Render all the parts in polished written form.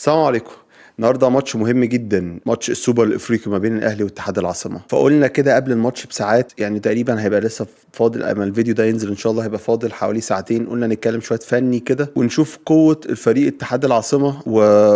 السلام عليكم. النهارده ماتش مهم جدا، ماتش السوبر الافريقي ما بين الاهلي واتحاد العاصمه. فقلنا كده قبل الماتش بساعات، يعني تقريبا هيبقى لسه فاضل اما الفيديو ده ينزل ان شاء الله هيبقى فاضل حوالي ساعتين. قلنا نتكلم شويه فني كده ونشوف قوه الفريق اتحاد العاصمه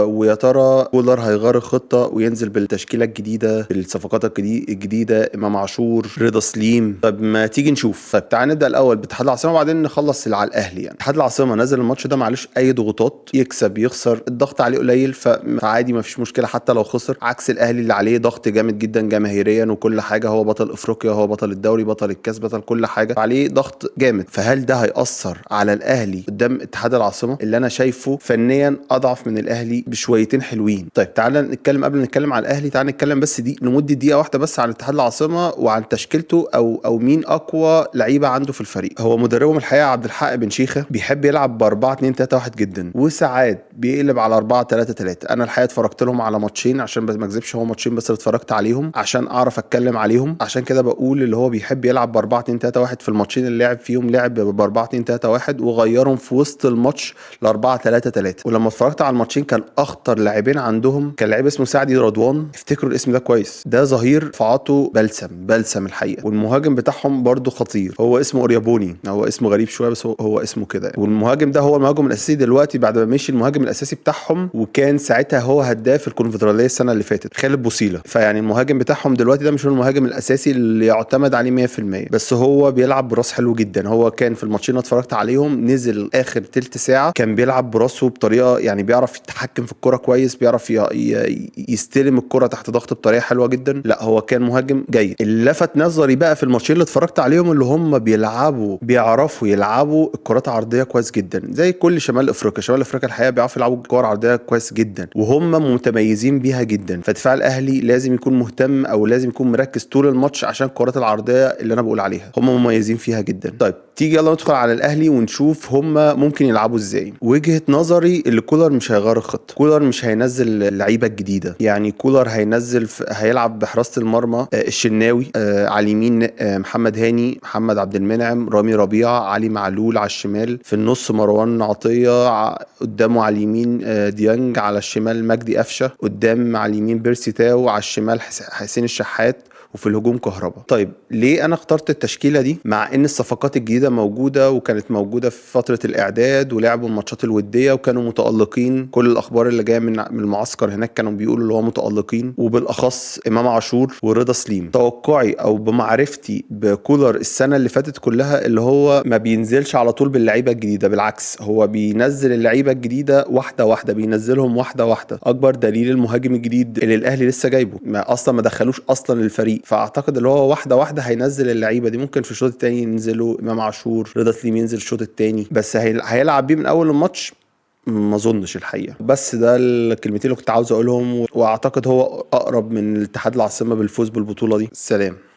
ويا ترى كولر هيغير الخطه وينزل بالتشكيله الجديده بالصفقات الجديده، امام عاشور، رضا سليم. طب ما تيجي نشوف. طب تعال نبدا الاول باتحاد العاصمه وبعدين نخلص اللي على الاهلي. يعني اتحاد العاصمه نزل الماتش ده معلش اي ضغوطات، يكسب يخسر الضغط عليه قليل، فعادي ما فيش مشكله حتى لو خسر، عكس الاهلي اللي عليه ضغط جامد جدا جماهيريا وكل حاجه. هو بطل افريقيا، هو بطل الدوري، بطل الكاس، بطل كل حاجه، عليه ضغط جامد. فهل ده هيأثر على الاهلي قدام اتحاد العاصمه اللي انا شايفه فنيا اضعف من الاهلي بشويتين حلوين؟ طيب تعالى نتكلم قبل ما نتكلم على الاهلي، تعالى نتكلم بس دي لمده دقيقه واحده بس عن اتحاد العاصمه وعن تشكيلته او مين اقوى لعيبه عنده في الفريق. هو مدربهم الحقيقه عبد الحق بن شيخه بيحب يلعب ب 4 2 3 1 جدا، وساعات بيقلب على 4 3 3. انا الحقيقه اتفرجت لهم على ماتشين، عشان بس ما اكذبش هو ماتشين بس اللي اتفرجت عليهم عشان اعرف اتكلم عليهم. عشان كده بقول اللي هو بيحب يلعب ب 4 2 3 1. في الماتشين اللي لعب فيهم لعب ب 4 2 3 1 وغيرهم في وسط الماتش ل 4 3 3. ولما اتفرجت على الماتشين كان اخطر لاعبين عندهم كان لعيب اسمه سعدي رضوان، افتكروا الاسم ده كويس، ده ظهير في عاطه بلسم الحقيقه. والمهاجم بتاعهم برده خطير، هو اسمه اوريابوني، هو اسمه غريب شويه بس هو اسمه كده. والمهاجم ده هو المهاجم الاساسي دلوقتي بعد ما مشي المهاجم الاساسي بتاعهم، وكان ساعتها هو هداف الكونفدراليه السنه اللي فاتت، خالد بوصيله. فيعني المهاجم بتاعهم دلوقتي ده مش هو المهاجم الاساسي اللي يعتمد عليه 100%، بس هو بيلعب براس حلو جدا. هو كان في الماتشين اللي اتفرجت عليهم نزل اخر تلت ساعه كان بيلعب براسه بطريقه، يعني بيعرف يتحكم في الكره كويس، بيعرف يستلم الكره تحت ضغط بطريقه حلوه جدا. لا هو كان مهاجم جيد. اللي لفت نظري بقى في الماتشين اللي اتفرجت عليهم اللي هم بيعرفوا يلعبوا الكرات عرضيه كويس جدا، زي كل شمال افريقيا الحقيقه بيعرفوا يلعبوا الكره عرضيه كويس جدا وهم متميزين بيها جدا. فدفاع الاهلي لازم يكون مهتم او لازم يكون مركز طول الماتش عشان الكرات العرضيه اللي انا بقول عليها هم مميزين فيها جدا. طيب تيجي يلا ندخل على الاهلي ونشوف هم ممكن يلعبوا ازاي. وجهه نظري اللي كولر مش هيغير الخطه، كولر مش هينزل اللعيبه الجديده. يعني كولر هيلعب بحراسه المرمى الشناوي، على اليمين محمد هاني، محمد عبد المنعم، رامي ربيعه، علي معلول على الشمال، في النص مروان عطيه، قدامه على اليمين ديانج، على الشمال مجدي قفشه، قدام على اليمين بيرسي تاو، على الشمال حسين الشحات، وفي الهجوم كهربا. طيب ليه انا اخترت التشكيله دي مع ان الصفقات الجديده موجوده وكانت موجوده في فتره الاعداد ولعبوا الماتشات الوديه وكانوا متالقين؟ كل الاخبار اللي جايه من المعسكر هناك كانوا بيقولوا اللي هو متالقين، وبالاخص امام عاشور ورضا سليم. توقعي او بمعرفتي بكولر السنه اللي فاتت كلها اللي هو ما بينزلش على طول باللعيبه الجديده، بالعكس هو بينزل اللعيبه الجديده واحده واحده، بينزلهم واحده واحده. اكبر دليل المهاجم الجديد اللي الاهلي لسه جايبه ما دخلوش اصلا الفريق. فاعتقد اللي هو واحده واحده هينزل اللعيبه دي. ممكن في الشوط الثاني ينزلوا امام عاشور، رضا سليم ينزل الشوط الثاني، بس هيلعب بيه من اول الماتش ما اظنش الحقيقه. بس ده الكلمتين اللي كنت عاوز اقولهم، واعتقد هو اقرب من الاتحاد العاصمه بالفوز بالبطوله دي. سلام.